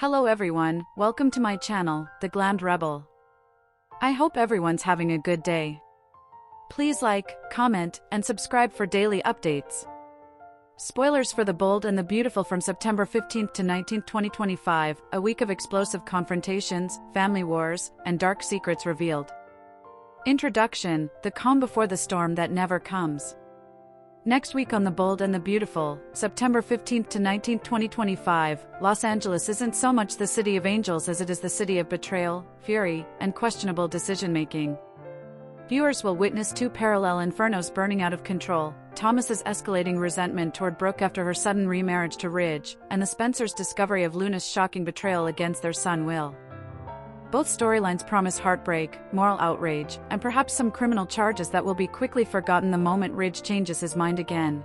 Hello everyone, welcome to my channel, The Glammed Rebel. I hope everyone's having a good day. Please like, comment, and subscribe for daily updates. Spoilers for The Bold and the Beautiful from September 15th to 19th, 2025, a week of explosive confrontations, family wars, and dark secrets revealed. Introduction: the calm before the storm that never comes. Next week on The Bold and the Beautiful, September 15th to 19th, 2025, Los Angeles isn't so much the city of angels as it is the city of betrayal, fury, and questionable decision-making. Viewers will witness two parallel infernos burning out of control: Thomas's escalating resentment toward Brooke after her sudden remarriage to Ridge, and the Spencers' discovery of Luna's shocking betrayal against their son Will. Both storylines promise heartbreak, moral outrage, and perhaps some criminal charges that will be quickly forgotten the moment Ridge changes his mind again.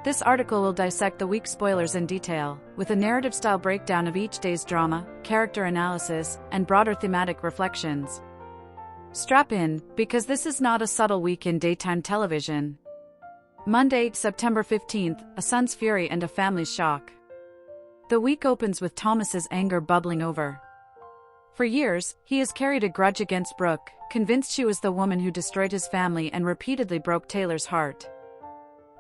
This article will dissect the week's spoilers in detail, with a narrative-style breakdown of each day's drama, character analysis, and broader thematic reflections. Strap in, because this is not a subtle week in daytime television. Monday, September 15th, a son's fury and a family's shock. The week opens with Thomas's anger bubbling over. For years, he has carried a grudge against Brooke, convinced she was the woman who destroyed his family and repeatedly broke Taylor's heart.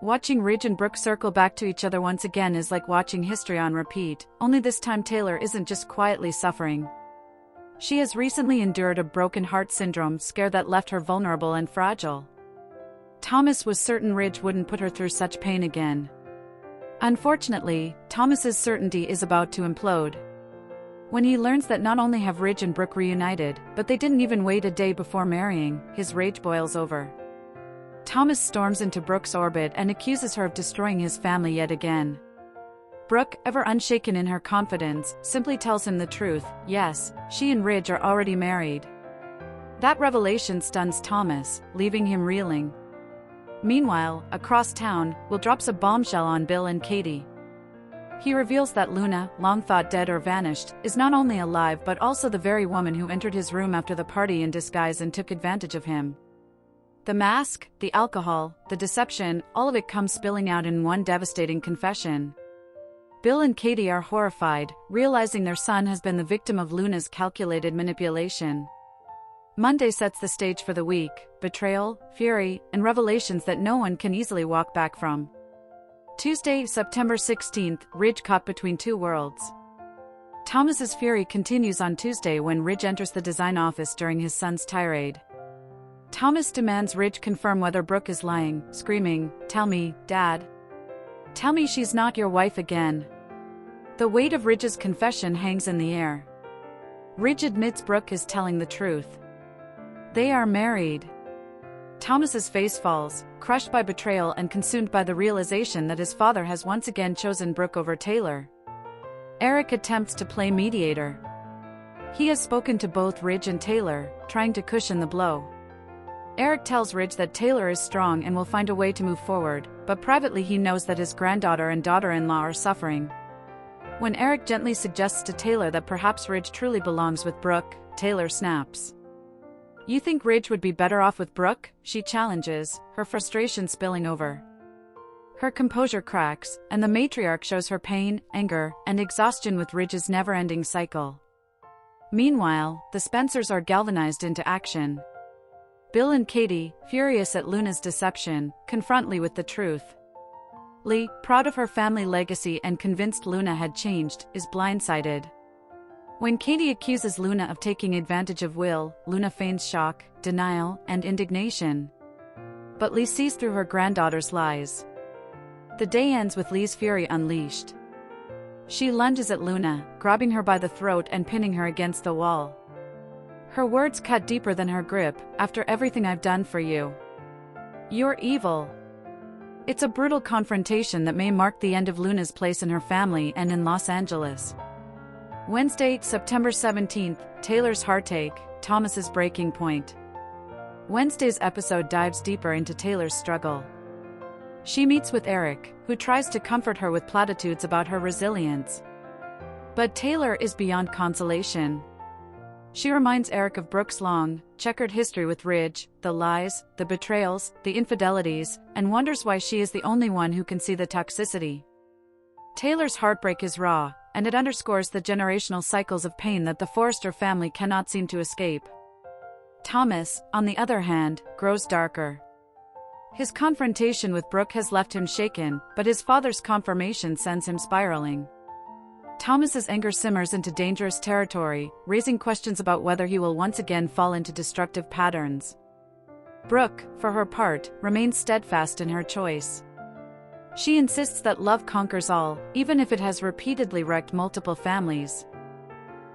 Watching Ridge and Brooke circle back to each other once again is like watching history on repeat, only this time Taylor isn't just quietly suffering. She has recently endured a broken heart syndrome scare that left her vulnerable and fragile. Thomas was certain Ridge wouldn't put her through such pain again. Unfortunately, Thomas's certainty is about to implode. When he learns that not only have Ridge and Brooke reunited, but they didn't even wait a day before marrying, his rage boils over. Thomas storms into Brooke's orbit and accuses her of destroying his family yet again. Brooke, ever unshaken in her confidence, simply tells him the truth: yes, she and Ridge are already married. That revelation stuns Thomas, leaving him reeling. Meanwhile, across town, Will drops a bombshell on Bill and Katie. He reveals that Luna, long thought dead or vanished, is not only alive but also the very woman who entered his room after the party in disguise and took advantage of him. The mask, the alcohol, the deception, all of it comes spilling out in one devastating confession. Bill and Katie are horrified, realizing their son has been the victim of Luna's calculated manipulation. Monday sets the stage for the week: betrayal, fury, and revelations that no one can easily walk back from. Tuesday, September 16th, Ridge caught between two worlds. Thomas's fury continues on Tuesday when Ridge enters the design office during his son's tirade. Thomas demands Ridge confirm whether Brooke is lying, screaming, "Tell me, Dad. Tell me she's not your wife again." The weight of Ridge's confession hangs in the air. Ridge admits Brooke is telling the truth. They are married. Thomas's face falls, crushed by betrayal and consumed by the realization that his father has once again chosen Brooke over Taylor. Eric attempts to play mediator. He has spoken to both Ridge and Taylor, trying to cushion the blow. Eric tells Ridge that Taylor is strong and will find a way to move forward, but privately he knows that his granddaughter and daughter-in-law are suffering. When Eric gently suggests to Taylor that perhaps Ridge truly belongs with Brooke, Taylor snaps. "You think Ridge would be better off with Brooke?" she challenges, her frustration spilling over. Her composure cracks, and the matriarch shows her pain, anger, and exhaustion with Ridge's never-ending cycle. Meanwhile, the Spencers are galvanized into action. Bill and Katie, furious at Luna's deception, confront Lee with the truth. Lee, proud of her family legacy and convinced Luna had changed, is blindsided. When Katie accuses Luna of taking advantage of Will, Luna feigns shock, denial, and indignation. But Lee sees through her granddaughter's lies. The day ends with Lee's fury unleashed. She lunges at Luna, grabbing her by the throat and pinning her against the wall. Her words cut deeper than her grip: "After everything I've done for you, you're evil." It's a brutal confrontation that may mark the end of Luna's place in her family and in Los Angeles. Wednesday, September 17th, Taylor's heartache, Thomas's breaking point. Wednesday's episode dives deeper into Taylor's struggle. She meets with Eric, who tries to comfort her with platitudes about her resilience. But Taylor is beyond consolation. She reminds Eric of Brooke's long, checkered history with Ridge, the lies, the betrayals, the infidelities, and wonders why she is the only one who can see the toxicity. Taylor's heartbreak is raw, and it underscores the generational cycles of pain that the Forrester family cannot seem to escape. Thomas, on the other hand, grows darker. His confrontation with Brooke has left him shaken, but his father's confirmation sends him spiraling. Thomas's anger simmers into dangerous territory, raising questions about whether he will once again fall into destructive patterns. Brooke, for her part, remains steadfast in her choice. She insists that love conquers all, even if it has repeatedly wrecked multiple families.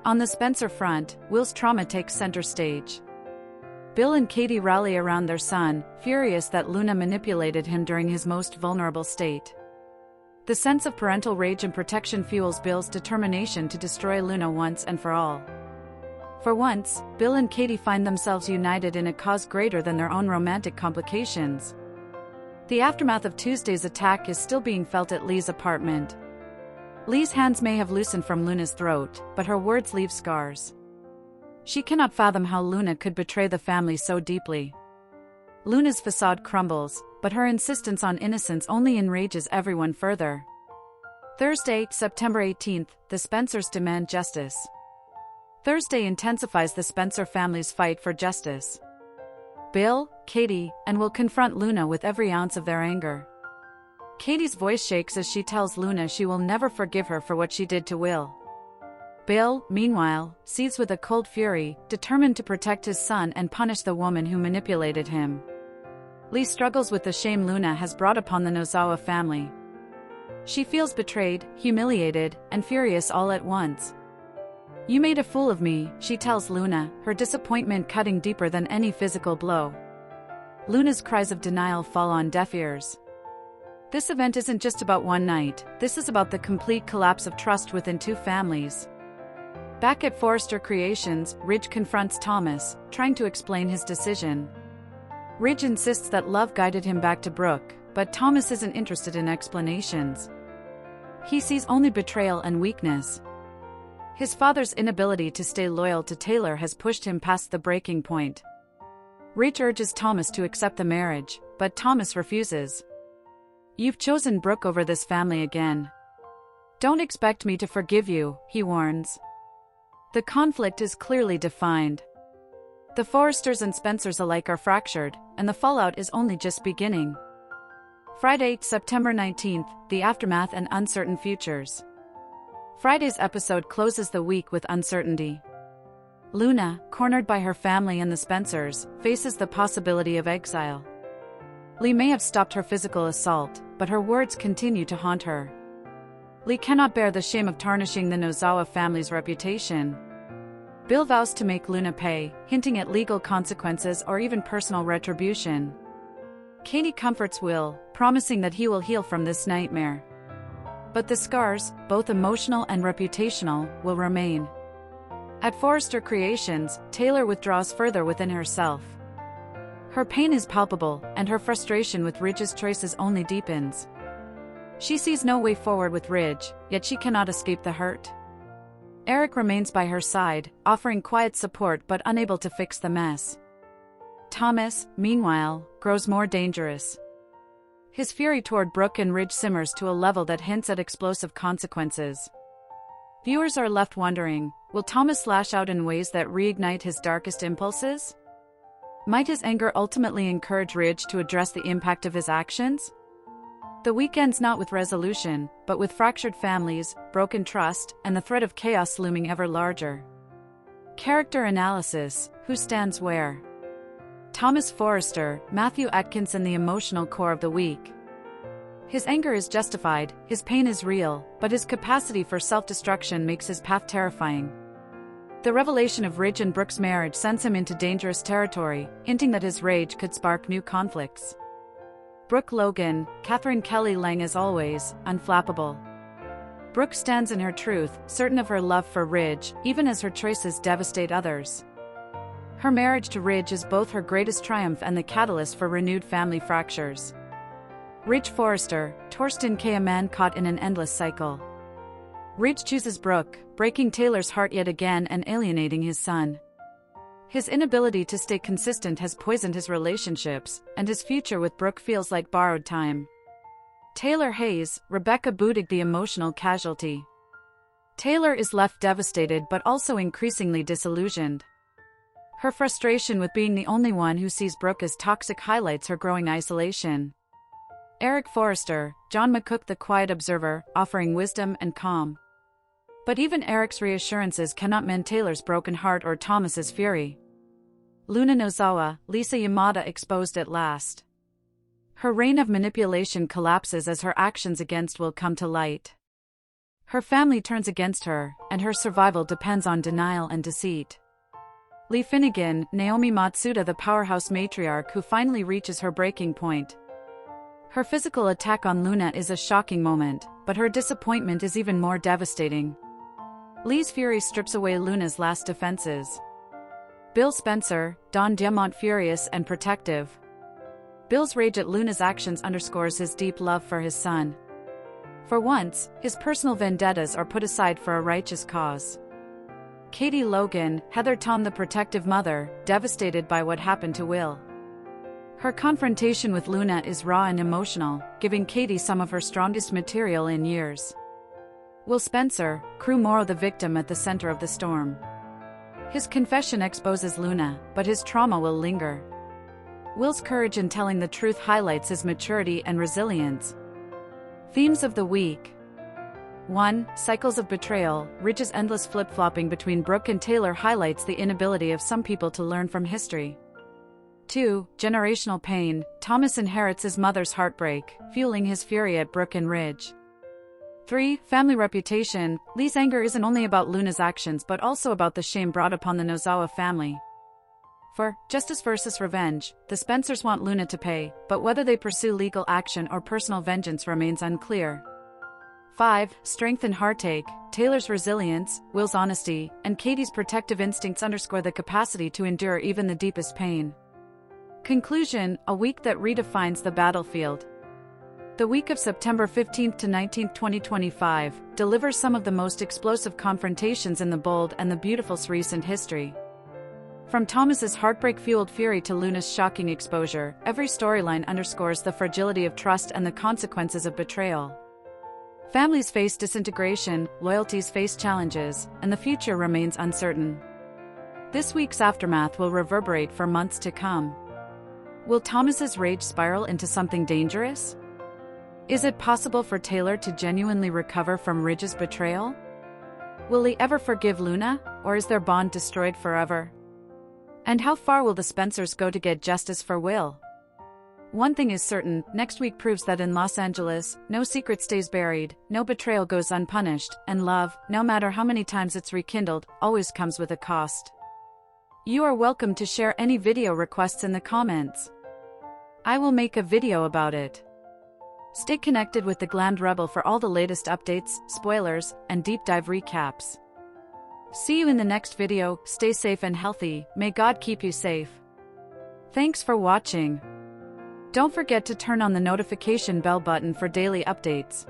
On the Spencer front, Will's trauma takes center stage. Bill and Katie rally around their son, furious that Luna manipulated him during his most vulnerable state. The sense of parental rage and protection fuels Bill's determination to destroy Luna once and for all. For once, Bill and Katie find themselves united in a cause greater than their own romantic complications. The aftermath of Tuesday's attack is still being felt at Lee's apartment. Lee's hands may have loosened from Luna's throat, but her words leave scars. She cannot fathom how Luna could betray the family so deeply. Luna's facade crumbles, but her insistence on innocence only enrages everyone further. Thursday, September 18th, the Spencers demand justice. Thursday intensifies the Spencer family's fight for justice. Bill, Katie, and Will confront Luna with every ounce of their anger. Katie's voice shakes as she tells Luna she will never forgive her for what she did to Will. Bill, meanwhile, seethes with a cold fury, determined to protect his son and punish the woman who manipulated him. Lee struggles with the shame Luna has brought upon the Nozawa family. She feels betrayed, humiliated, and furious all at once. "You made a fool of me," she tells Luna, her disappointment cutting deeper than any physical blow. Luna's cries of denial fall on deaf ears. This event isn't just about one night, this is about the complete collapse of trust within two families. Back at Forrester Creations, Ridge confronts Thomas, trying to explain his decision. Ridge insists that love guided him back to Brooke, but Thomas isn't interested in explanations. He sees only betrayal and weakness. His father's inability to stay loyal to Taylor has pushed him past the breaking point. Ridge urges Thomas to accept the marriage, but Thomas refuses. "You've chosen Brooke over this family again. Don't expect me to forgive you," he warns. The conflict is clearly defined. The Forresters and Spencers alike are fractured, and the fallout is only just beginning. Friday, September 19th, the aftermath and uncertain futures. Friday's episode closes the week with uncertainty. Luna, cornered by her family and the Spencers, faces the possibility of exile. Lee may have stopped her physical assault, but her words continue to haunt her. Lee cannot bear the shame of tarnishing the Nozawa family's reputation. Bill vows to make Luna pay, hinting at legal consequences or even personal retribution. Katie comforts Will, promising that he will heal from this nightmare. But the scars, both emotional and reputational, will remain. At Forrester Creations, Taylor withdraws further within herself. Her pain is palpable, and her frustration with Ridge's choices only deepens. She sees no way forward with Ridge, yet she cannot escape the hurt. Eric remains by her side, offering quiet support but unable to fix the mess. Thomas, meanwhile, grows more dangerous. His fury toward Brooke and Ridge simmers to a level that hints at explosive consequences. Viewers are left wondering, will Thomas lash out in ways that reignite his darkest impulses? Might his anger ultimately encourage Ridge to address the impact of his actions? The week ends not with resolution, but with fractured families, broken trust, and the threat of chaos looming ever larger. Character analysis: who stands where? Thomas Forrester, Matthew Atkinson, the emotional core of the week. His anger is justified, his pain is real, but his capacity for self-destruction makes his path terrifying. The revelation of Ridge and Brooke's marriage sends him into dangerous territory, hinting that his rage could spark new conflicts. Brooke Logan, Catherine Kelly Lang as always, unflappable. Brooke stands in her truth, certain of her love for Ridge, even as her choices devastate others. Her marriage to Ridge is both her greatest triumph and the catalyst for renewed family fractures. Ridge Forrester, Torsten K. a man caught in an endless cycle. Ridge chooses Brooke, breaking Taylor's heart yet again and alienating his son. His inability to stay consistent has poisoned his relationships, and his future with Brooke feels like borrowed time. Taylor Hayes, Rebecca Budig, the emotional casualty. Taylor is left devastated but also increasingly disillusioned. Her frustration with being the only one who sees Brooke as toxic highlights her growing isolation. Eric Forrester, John McCook the quiet observer, offering wisdom and calm. But even Eric's reassurances cannot mend Taylor's broken heart or Thomas's fury. Luna Nozawa, Lisa Yamada exposed at last. Her reign of manipulation collapses as her actions against Will come to light. Her family turns against her, and her survival depends on denial and deceit. Lee Finnegan, Naomi Matsuda the powerhouse matriarch who finally reaches her breaking point. Her physical attack on Luna is a shocking moment, but her disappointment is even more devastating. Lee's fury strips away Luna's last defenses. Bill Spencer, Don Diamont furious and protective. Bill's rage at Luna's actions underscores his deep love for his son. For once, his personal vendettas are put aside for a righteous cause. Katie Logan, Heather Tom the protective mother, devastated by what happened to Will. Her confrontation with Luna is raw and emotional, giving Katie some of her strongest material in years. Will Spencer, Crew Morrow the victim at the center of the storm. His confession exposes Luna, but his trauma will linger. Will's courage in telling the truth highlights his maturity and resilience. Themes of the week. 1. Cycles of betrayal. Ridge's endless flip-flopping between Brooke and Taylor highlights the inability of some people to learn from history. 2. Generational pain. Thomas inherits his mother's heartbreak, fueling his fury at Brooke and Ridge. 3. Family reputation. Lee's anger isn't only about Luna's actions but also about the shame brought upon the Nozawa family. 4. Justice versus revenge. The Spencers want Luna to pay, but whether they pursue legal action or personal vengeance remains unclear. 5. Strength and heartache. Taylor's resilience, Will's honesty, and Katie's protective instincts underscore the capacity to endure even the deepest pain. Conclusion. A week that redefines the battlefield. The week of September 15 to 19, 2025, delivers some of the most explosive confrontations in the bold and the beautiful's recent history. From Thomas's heartbreak-fueled fury to Luna's shocking exposure, every storyline underscores the fragility of trust and the consequences of betrayal. Families face disintegration, loyalties face challenges, and the future remains uncertain. This week's aftermath will reverberate for months to come. Will Thomas's rage spiral into something dangerous? Is it possible for Taylor to genuinely recover from Ridge's betrayal? Will he ever forgive Luna, or is their bond destroyed forever? And how far will the Spencers go to get justice for Will? One thing is certain, next week proves that in Los Angeles, no secret stays buried, no betrayal goes unpunished, and love, no matter how many times it's rekindled, always comes with a cost. You are welcome to share any video requests in the comments. I will make a video about it. Stay connected with the Glammed Rebel for all the latest updates, spoilers, and deep dive recaps. See you in the next video. Stay safe and healthy. May God keep you safe. Thanks for watching. Don't forget to turn on the notification bell button for daily updates.